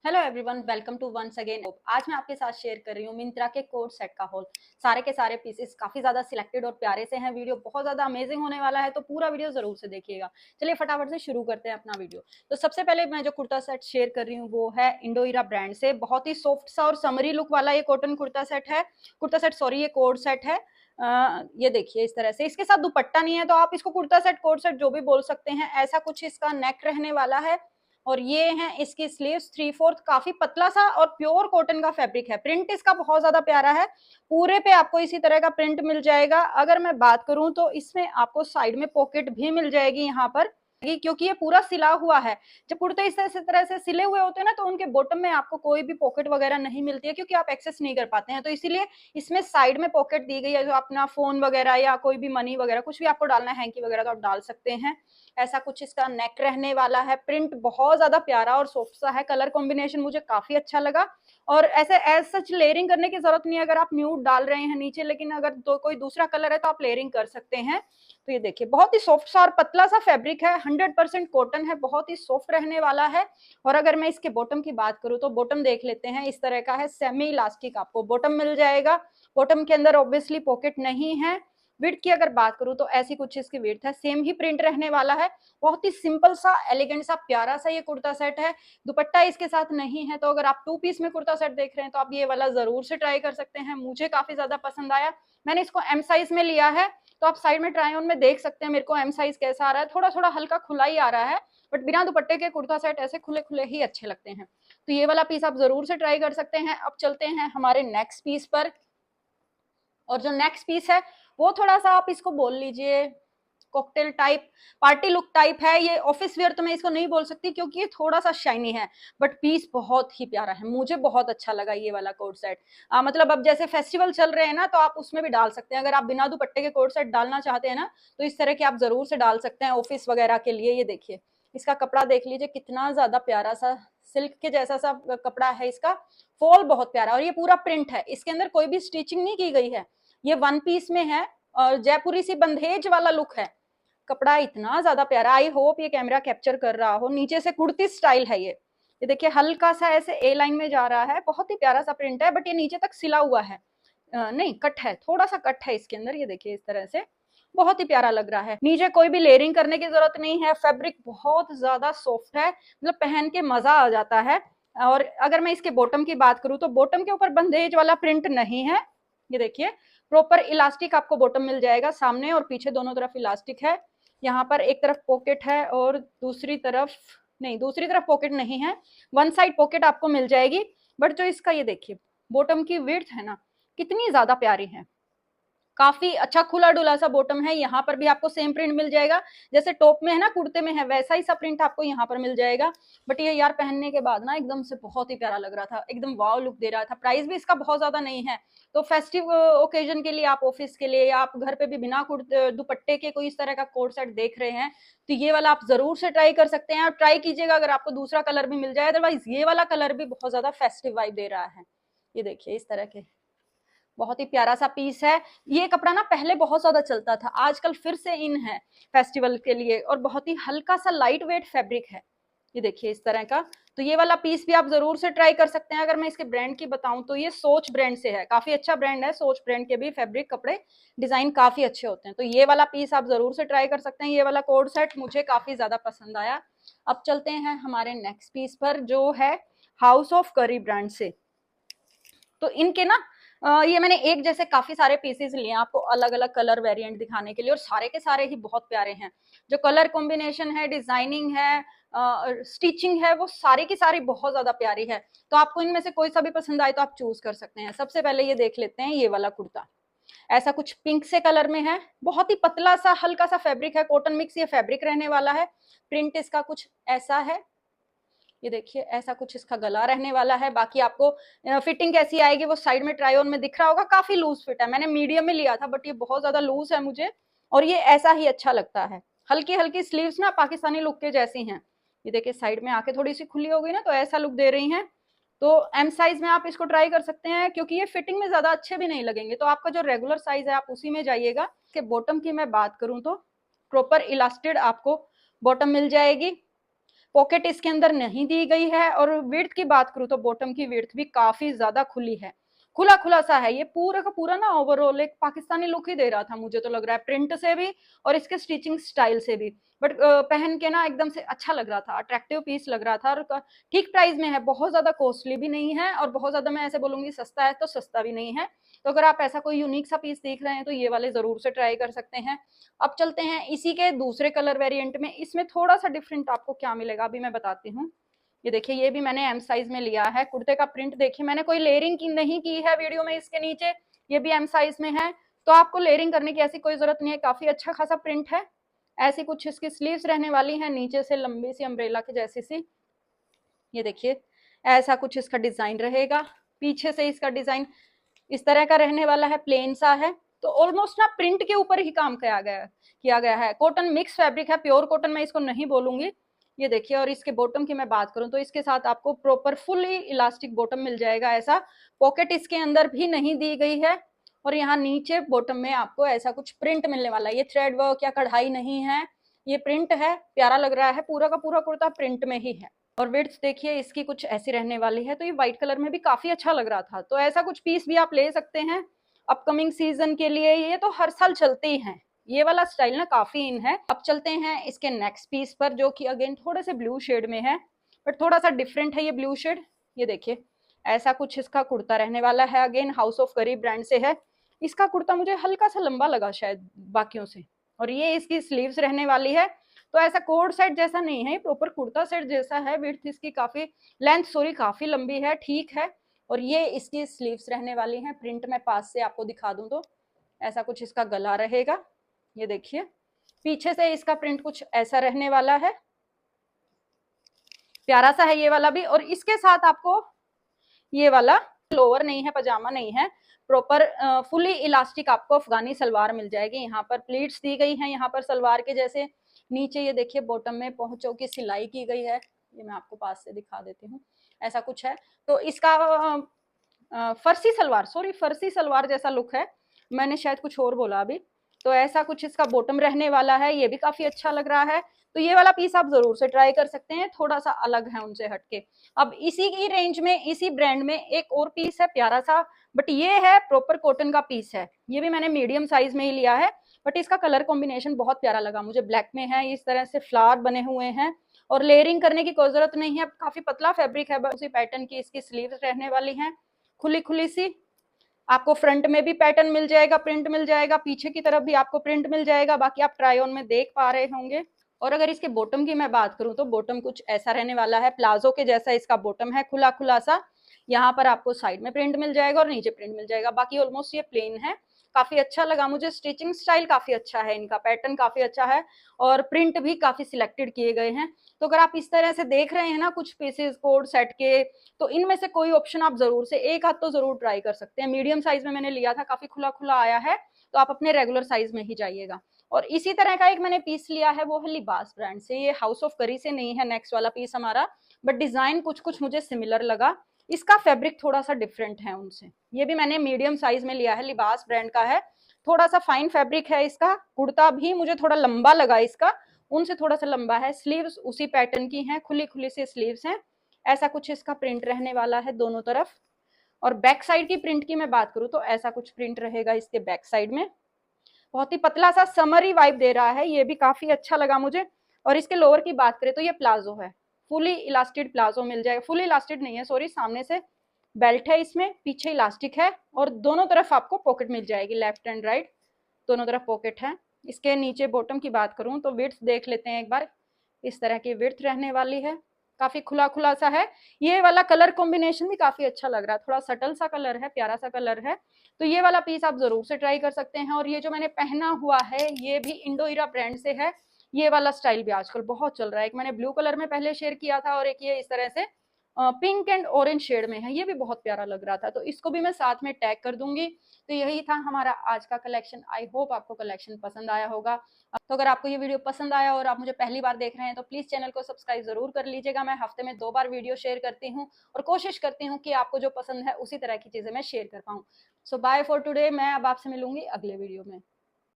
Hello everyone, welcome to once again. आज मैं आपके साथ शेयर कर रही हूँ मिंत्रा के कोट सेट का हॉल। सारे के सारे पीसेस काफी ज्यादा सिलेक्टेड और प्यारे से हैं। वीडियो बहुत ज्यादा अमेजिंग होने वाला है, तो पूरा वीडियो जरूर से देखिएगा। चलिए फटाफट से शुरू करते हैं अपना वीडियो। तो सबसे पहले मैं जो कुर्ता सेट शेयर कर रही हूँ वो है इंडोइरा ब्रांड से। बहुत ही सॉफ्ट सा और समरी लुक वाला ये कॉटन कुर्ता सेट है। ये कोट सेट है। ये देखिए इस तरह से, इसके साथ दुपट्टा नहीं है तो आप इसको कुर्ता सेट कोट सेट जो भी बोल सकते हैं। ऐसा कुछ इसका नेक रहने वाला है। और ये है इसकी स्लीव्स 3/4, काफी पतला सा और प्योर कॉटन का फैब्रिक है। प्रिंट इसका बहुत ज्यादा प्यारा है। पूरे पे आपको इसी तरह का प्रिंट मिल जाएगा। अगर मैं बात करूं तो इसमें आपको साइड में पॉकेट भी मिल जाएगी यहाँ पर, क्योंकि ये पूरा सिला हुआ है। जब कुर्ते इस तरह से सिले हुए होते हैं ना, तो उनके बॉटम में आपको कोई भी पॉकेट वगैरह नहीं मिलती है, क्योंकि आप एक्सेस नहीं कर पाते हैं। तो इसीलिए इसमें साइड में पॉकेट दी गई है, जो अपना फोन वगैरह या कोई भी मनी वगैरह कुछ भी आपको डालना है, हैंकी वगैरह, तो आप डाल सकते हैं। ऐसा कुछ इसका नेक रहने वाला है। प्रिंट बहुत ज्यादा प्यारा और सॉफ्ट सा है। कलर कॉम्बिनेशन मुझे काफी अच्छा लगा। और ऐसे एज सच लेयरिंग करने की जरूरत नहीं है। अगर आप न्यूड डाल रहे हैं नीचे, लेकिन अगर कोई दूसरा कलर है तो आप लेयरिंग कर सकते हैं। तो ये देखिए बहुत ही सॉफ्ट सा और पतला सा फैब्रिक है। 100% कॉटन है, बहुत ही सॉफ्ट रहने वाला है। और अगर मैं इसके बॉटम की बात करूं तो बॉटम देख लेते हैं। इस तरह का है, सेमी इलास्टिक आपको बॉटम मिल जाएगा। बॉटम के अंदर ऑब्वियसली पॉकेट नहीं है। विड्थ की अगर बात करूं तो ऐसी कुछ इसकी विड्थ है। सेम ही प्रिंट रहने वाला है। बहुत ही सिंपल सा, एलिगेंट सा, प्यारा सा ये कुर्ता सेट है। दुपट्टा इसके साथ नहीं है, तो अगर आप 2 पीस में कुर्ता सेट देख रहे हैं तो आप ये वाला जरूर से ट्राई कर सकते हैं। मुझे काफी ज्यादा पसंद आया। मैंने इसको एम साइज में लिया है, तो आप साइड में ट्राई ऑन में देख सकते हैं मेरे को एम साइज कैसा आ रहा है। थोड़ा थोड़ा हल्का खुला ही आ रहा है, बट बिना दुपट्टे के कुर्ता सेट ऐसे खुले खुले ही अच्छे लगते हैं। तो ये वाला पीस आप जरूर से ट्राई कर सकते हैं। अब चलते हैं हमारे नेक्स्ट पीस पर। और जो नेक्स्ट पीस है वो थोड़ा सा आप इसको बोल लीजिए cocktail type, party look type है। ये ऑफिस वेयर तो मैं इसको नहीं बोल सकती, क्योंकि ये थोड़ा सा शाइनी है। बट पीस बहुत ही प्यारा है, मुझे बहुत अच्छा लगा ये वाला कोट सेट। मतलब अब जैसे फेस्टिवल चल रहे हैं ना, तो आप उसमें भी डाल सकते हैं। अगर आप बिना दुपट्टे के कोट सेट डालना चाहते हैं ना, तो इस तरह के आप जरूर से डाल सकते हैं ऑफिस वगैरह के लिए। ये देखिए इसका कपड़ा देख लीजिए, कितना ज्यादा प्यारा सा सिल्क के जैसा सा कपड़ा है इसका। फॉल बहुत प्यारा, और ये पूरा प्रिंट है। इसके अंदर कोई भी स्टिचिंग नहीं की गई है। ये वन पीस में है और जयपुरी सी बंधेज वाला लुक है। कपड़ा इतना ज्यादा प्यारा, आई होप ये कैमरा कैप्चर कर रहा हो। नीचे से कुर्ती स्टाइल है ये देखिए हल्का सा ऐसे ए लाइन में जा रहा है। बहुत ही प्यारा सा प्रिंट है, बट ये नीचे तक सिला हुआ है। नहीं, कट है, थोड़ा सा कट है इसके अंदर। ये देखिए इस तरह से बहुत ही प्यारा लग रहा है। नीचे कोई भी लेयरिंग करने की जरूरत नहीं है। फैब्रिक बहुत ज्यादा सॉफ्ट है, मतलब पहन के मजा आ जाता है। और अगर मैं इसके बॉटम की बात करूं तो बॉटम के ऊपर बंदेज वाला प्रिंट नहीं है। ये देखिए प्रॉपर इलास्टिक आपको बॉटम मिल जाएगा। सामने और पीछे दोनों तरफ इलास्टिक है। यहाँ पर एक तरफ पॉकेट है और दूसरी तरफ नहीं, दूसरी तरफ पॉकेट नहीं है। वन साइड पॉकेट आपको मिल जाएगी। बट जो इसका ये देखिए बॉटम की विड्थ है ना, कितनी ज्यादा प्यारी है। काफी अच्छा खुला डुला सा बॉटम है। यहाँ पर भी आपको सेम प्रिंट मिल जाएगा, जैसे टॉप में है ना, कुर्ते में है, वैसा ही सा प्रिंट आपको यहाँ पर मिल जाएगा। बट ये यार पहनने के बाद ना एकदम से बहुत ही प्यारा लग रहा था, एकदम वाव लुक दे रहा था। प्राइस भी इसका बहुत ज्यादा नहीं है। तो फेस्टिव ओकेजन के लिए, आप ऑफिस के लिए, या आप घर पे भी बिना दुपट्टे के कोई इस तरह का कोट सेट देख रहे हैं, तो ये वाला आप जरूर से ट्राई कर सकते हैं। आप ट्राई कीजिएगा, अगर आपको दूसरा कलर भी मिल जाए। अदरवाइज ये वाला कलर भी बहुत ज्यादा फेस्टिव वाइब दे रहा है। ये देखिए इस तरह के बहुत ही प्यारा सा पीस है। ये कपड़ा ना पहले बहुत ज्यादा चलता था, आजकल फिर से इन है फेस्टिवल के लिए। और बहुत ही हल्का सा लाइट वेट फैब्रिक है। ये देखिए इस तरह का। तो ये वाला पीस भी आप जरूर से ट्राई कर सकते हैं। अगर मैं इसके ब्रांड की बताऊं तो ये सोच ब्रांड से है। काफी अच्छा ब्रांड है सोच ब्रांड के भी। फैब्रिक, कपड़े, डिजाइन काफी अच्छे होते हैं। तो ये वाला पीस आप जरूर से ट्राई कर सकते हैं। ये वाला कोड सेट मुझे काफी ज्यादा पसंद आया। अब चलते हैं हमारे नेक्स्ट पीस पर, जो है हाउस ऑफ करी ब्रांड से। तो इनके ना ये मैंने एक जैसे काफी सारे पीसेस लिए आपको अलग अलग कलर वेरिएंट दिखाने के लिए, और सारे के सारे ही बहुत प्यारे हैं। जो कलर कॉम्बिनेशन है, डिजाइनिंग है, स्टिचिंग है, वो सारी की सारी बहुत ज्यादा प्यारी है। तो आपको इनमें से कोई सा भी पसंद आए तो आप चूज कर सकते हैं। सबसे पहले ये देख लेते हैं, ये वाला कुर्ता ऐसा कुछ पिंक से कलर में है। बहुत ही पतला सा हल्का सा फैब्रिक है, कॉटन मिक्स ये फैब्रिक रहने वाला है। प्रिंट इसका कुछ ऐसा है। ये देखिए ऐसा कुछ इसका गला रहने वाला है। बाकी आपको फिटिंग कैसी आएगी वो साइड में ट्राई ऑन में दिख रहा होगा। काफी लूज फिट है, मैंने मीडियम में लिया था, बट ये बहुत ज्यादा लूज है मुझे, और ये ऐसा ही अच्छा लगता है। हल्की हल्की स्लीव्स ना पाकिस्तानी लुक के जैसी हैं। ये देखिए साइड में आके थोड़ी सी खुली हो गई ना, तो ऐसा लुक दे रही हैं। तो एम साइज में आप इसको ट्राई कर सकते हैं, क्योंकि ये फिटिंग में ज्यादा अच्छे भी नहीं लगेंगे। तो आपका जो रेगुलर साइज है आप उसी में जाइएगा। इसके बॉटम की मैं बात करूं तो प्रॉपर इलास्टेड आपको बॉटम मिल जाएगी। पॉकेट इसके अंदर नहीं दी गई है। और विड्थ की बात करूं तो बॉटम की विड्थ भी काफी ज्यादा खुली है, खुला खुला सा है। ये पूरा का पूरा ना ओवरऑल एक पाकिस्तानी लुक ही दे रहा था मुझे तो लग रहा है, प्रिंट से भी और इसके स्टिचिंग स्टाइल से भी। बट पहन के ना एकदम से अच्छा लग रहा था, अट्रैक्टिव पीस लग रहा था। और ठीक प्राइस में है, बहुत ज्यादा कॉस्टली भी नहीं है और बहुत ज्यादा मैं ऐसे बोलूंगी सस्ता है तो सस्ता भी नहीं है। तो अगर आप ऐसा कोई यूनिक सा पीस देख रहे हैं तो ये वाले जरूर से ट्राई कर सकते हैं। अब चलते हैं इसी के दूसरे कलर वेरिएंट में। इसमें थोड़ा सा डिफरेंट आपको क्या मिलेगा अभी मैं बताती हूँ। ये देखिए, ये भी मैंने एम साइज में लिया है। कुर्ते का प्रिंट देखिए, मैंने कोई लेयरिंग की नहीं की है वीडियो में इसके नीचे, ये भी एम साइज में है, तो आपको लेयरिंग करने की ऐसी कोई जरूरत नहीं है। काफी अच्छा खासा प्रिंट है। ऐसी कुछ इसकी स्लीव्स रहने वाली है, नीचे से लंबी सी अम्ब्रेला की जैसी सी। ये देखिए, ऐसा कुछ इसका डिजाइन रहेगा। पीछे से इसका डिजाइन इस तरह का रहने वाला है, प्लेन सा है। तो ऑलमोस्ट ना प्रिंट के ऊपर ही काम किया गया है। कॉटन मिक्स फैब्रिक है, प्योर कॉटन मैं इसको नहीं बोलूंगी। ये देखिए, और इसके बॉटम की मैं बात करूं तो इसके साथ आपको प्रॉपर फुली इलास्टिक बॉटम मिल जाएगा। ऐसा पॉकेट इसके अंदर भी नहीं दी गई है। और यहाँ नीचे बॉटम में आपको ऐसा कुछ प्रिंट मिलने वाला है। ये थ्रेड वर्क या कढ़ाई नहीं है, ये प्रिंट है। प्यारा लग रहा है, पूरा का पूरा कुर्ता प्रिंट में ही है। और विड्थ देखिए इसकी कुछ ऐसी रहने वाली है। तो ये व्हाइट कलर में भी काफी अच्छा लग रहा था, तो ऐसा कुछ पीस भी आप ले सकते हैं अपकमिंग सीजन के लिए। ये तो हर साल चलते ही हैं, ये वाला स्टाइल ना काफी इन है। अब चलते हैं इसके नेक्स्ट पीस पर, जो कि अगेन थोड़े से ब्लू शेड में है, बट थोड़ा सा डिफरेंट है ये ब्लू शेड। ये देखिए, ऐसा कुछ इसका कुर्ता रहने वाला है। अगेन हाउस ऑफ करी ब्रांड से है। इसका कुर्ता मुझे हल्का सा लंबा लगा शायद बाकियों से। और ये इसकी स्लीव्स रहने वाली है। तो ऐसा कोट सेट जैसा नहीं है, प्रॉपर कुर्ता सेट जैसा है। विड्थ इसकी काफी काफी लंबी है, ठीक है। और ये इसकी स्लीव्स रहने वाली हैं। प्रिंट में पास से आपको दिखा दूं तो ऐसा कुछ इसका गला रहेगा। ये देखिए, पीछे से इसका प्रिंट कुछ ऐसा रहने वाला है, प्यारा सा है ये वाला भी। और इसके साथ आपको ये वाला लोअर नहीं है, पजामा नहीं है, प्रॉपर फुली इलास्टिक आपको अफगानी सलवार मिल जाएगी। यहाँ पर प्लीट्स दी गई हैं, यहाँ पर सलवार के जैसे। नीचे ये देखिए बॉटम में पहुंचों की सिलाई की गई है। ये मैं आपको पास से दिखा देती हूँ, ऐसा कुछ है। तो इसका फर्सी सलवार जैसा लुक है, मैंने शायद कुछ और बोला अभी। तो ऐसा कुछ इसका बॉटम रहने वाला है, ये भी काफी अच्छा लग रहा है। तो ये वाला पीस आप जरूर से ट्राई कर सकते हैं, थोड़ा सा अलग है उनसे हटके। अब इसी की रेंज में, इसी ब्रांड में एक और पीस है प्यारा सा, बट ये है प्रॉपर कॉटन का पीस है। ये भी मैंने मीडियम साइज में ही लिया है, बट इसका कलर कॉम्बिनेशन बहुत प्यारा लगा मुझे। ब्लैक में है, इस तरह से फ्लावर बने हुए हैं और लेयरिंग करने की कोई जरूरत नहीं है। काफी पतला फैब्रिक है, उसी पैटर्न की इसकी स्लीव्स रहने वाली हैं, खुली खुली सी। आपको फ्रंट में भी पैटर्न मिल जाएगा, प्रिंट मिल जाएगा, पीछे की तरफ भी आपको प्रिंट मिल जाएगा। बाकी आप ट्राई ऑन में देख पा रहे होंगे। और अगर इसके बॉटम की मैं बात करूं तो बॉटम कुछ ऐसा रहने वाला है, प्लाजो के जैसा इसका बॉटम है, खुला खुला सा। यहाँ पर आपको साइड में प्रिंट मिल जाएगा और नीचे प्रिंट मिल जाएगा। बाकी ऑलमोस्ट ये प्लेन है। काफी अच्छा लगा मुझे, स्टिचिंग स्टाइल काफी अच्छा है, इनका पैटर्न काफी अच्छा है और प्रिंट भी काफी सिलेक्टेड किए गए हैं। तो अगर आप इस तरह से देख रहे हैं ना कुछ पीसेस कोड सेट के, तो इनमें से कोई ऑप्शन आप जरूर से एक हाथ तो जरूर ट्राई कर सकते हैं। मीडियम साइज में मैंने लिया था, काफी खुला खुला आया है, तो आप अपने रेगुलर साइज में ही जाइएगा। और इसी तरह का एक मैंने पीस लिया है, वो है लिबास ब्रांड से। ये हाउस ऑफ करी से नहीं है नेक्स्ट वाला पीस हमारा, बट डिजाइन कुछ कुछ मुझे सिमिलर लगा। इसका फैब्रिक थोड़ा सा डिफरेंट है उनसे। ये भी मैंने मीडियम साइज में लिया है, लिबास ब्रांड का है। थोड़ा सा फाइन फैब्रिक है इसका। कुर्ता भी मुझे थोड़ा लंबा लगा इसका, उनसे थोड़ा सा लंबा है। स्लीव्स उसी पैटर्न की हैं, खुली खुली सी स्लीव्स हैं। ऐसा कुछ इसका प्रिंट रहने वाला है दोनों तरफ। और बैक साइड की प्रिंट की मैं बात करूं तो ऐसा कुछ प्रिंट रहेगा इसके बैक साइड में। बहुत ही पतला सा समरी वाइब दे रहा है, ये भी काफी अच्छा लगा मुझे। और इसके लोअर की बात करें तो ये प्लाजो है, फुली इलास्टिक प्लाजो मिल जाएगा। फुली इलास्टिक नहीं है, सॉरी, सामने से बेल्ट है इसमें, पीछे इलास्टिक है और दोनों तरफ आपको पॉकेट मिल जाएगी, लेफ्ट एंड राइट दोनों तरफ पॉकेट है। इसके नीचे बॉटम की बात करूं तो विड्थ देख लेते हैं एक बार। इस तरह की विड्थ रहने वाली है, काफी खुला खुला सा है। ये वाला कलर कॉम्बिनेशन भी काफी अच्छा लग रहा है, थोड़ा सटल सा कलर है, प्यारा सा कलर है। तो ये वाला पीस आप जरूर से ट्राई कर सकते हैं। और ये जो मैंने पहना हुआ है ये भी इंडो इरा ब्रांड से है। ये वाला स्टाइल भी आजकल बहुत चल रहा है। एक मैंने ब्लू कलर में पहले शेयर किया था और एक ये इस तरह से पिंक एंड ऑरेंज शेड में है, ये भी बहुत प्यारा लग रहा था। तो इसको भी मैं साथ में टैग कर दूंगी। तो यही था हमारा आज का कलेक्शन। आई होप आपको कलेक्शन पसंद आया होगा। तो अगर आपको ये वीडियो पसंद आया और आप मुझे पहली बार देख रहे हैं तो प्लीज चैनल को सब्सक्राइब जरूर कर लीजिएगा। मैं हफ्ते में 2 बार वीडियो शेयर करती हूँ और कोशिश करती हूँ कि आपको जो पसंद है उसी तरह की चीजें मैं शेयर कर पाऊँ। सो बाय फॉर टुडे, मैं अब आपसे मिलूंगी अगले वीडियो में।